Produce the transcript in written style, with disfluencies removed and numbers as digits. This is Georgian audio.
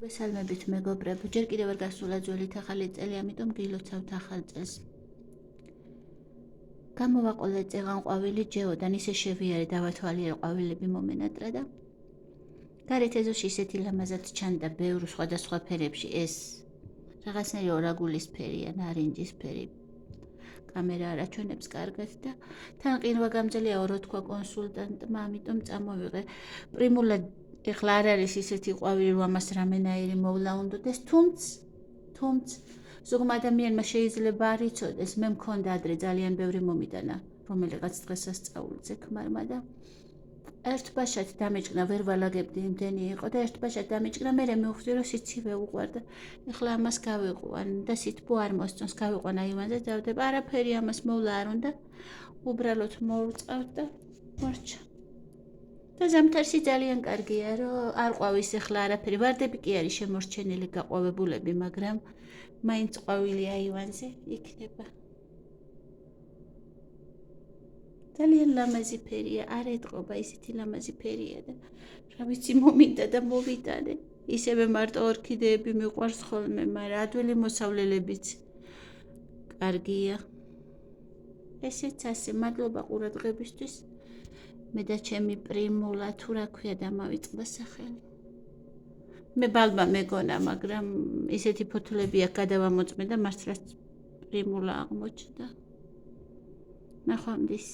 მოგესალმებით მეგობრებო, ჯერ კიდევ არ გასულა ძველით ახალი წელი, ამიტომ გილოცავთ ახალ წელს. გამოვაყოლე წეღან ყვავილი ჯეოდან, ისე შევიარე დავათვალიერე ყვავილები მომენატრა და გარეთ ეზოში ისეთი ლამაზად ჩანდა ბევრ სხვადასხვა ფერებში. ეს რაღაცნაირი ორაგულისფერია, ნარინჯისფერი. კამერა არ აჩვენებს კარგად და თან ყინვა გამძლეა ორო თქვა კონსულტანტმა, ამიტომ წამოვიღე. პრიმულა ეხლა არ არის ისეთი ყვავილი, რომ ამას რამენაირი მოვლა უნდოდეს, თუმცა ზოგმა ადამიანმა შეიძლება არ იცოდეს, მე მქონდა ადრე ძალიან ბევრი მომიტანა, რომელიღაც დღესასწაულზე ქმარმა და ერთ ბაშად დამეჭკნა, ვერ ვალაგებდი, იმდენი იყო და ერთ ბაშად დამეჭკნა, მერე მივხვდი, რომ სიცივე უყვარდა. ეხლა ამას გავიყვან და სითბო არ მოსწონს, გავიყვან აივანზე, დავდებ, არაფერი ამას მოვლა არ უნდა, უბრალოდ მოვწყავთ და მორჩა. და ზამთარში ძალიან კარგია, რომ არ ყვავის ეხლა არაფერი, ვარდები კი არის შემორჩენილი გაყვავებულები, მაგრამ მაინც ყვავილი აივანზე იქნება. ძალიან ლამაზი ფერია, არ ეტყობა, ისეთი ლამაზი ფერია და რა ვიცი მომინდა და მოვიტანე. ისევე მარტო ორქიდეები მიყვარს ხოლმე, მაგრამ ადვილი მოსავლელებიც კარგია. ესეც ასე, მადლობა ყურადღებისთვის. მე და ჩემი პრიმულა, თუ რა ქვია, დამავიწყდა სახელი. მე ბალბა მეგონა, მაგრამ ისეთი ფოთლები აქ გადავამოწმე და მართლაც პრიმულა აღმოჩნდა. ნახვამდის.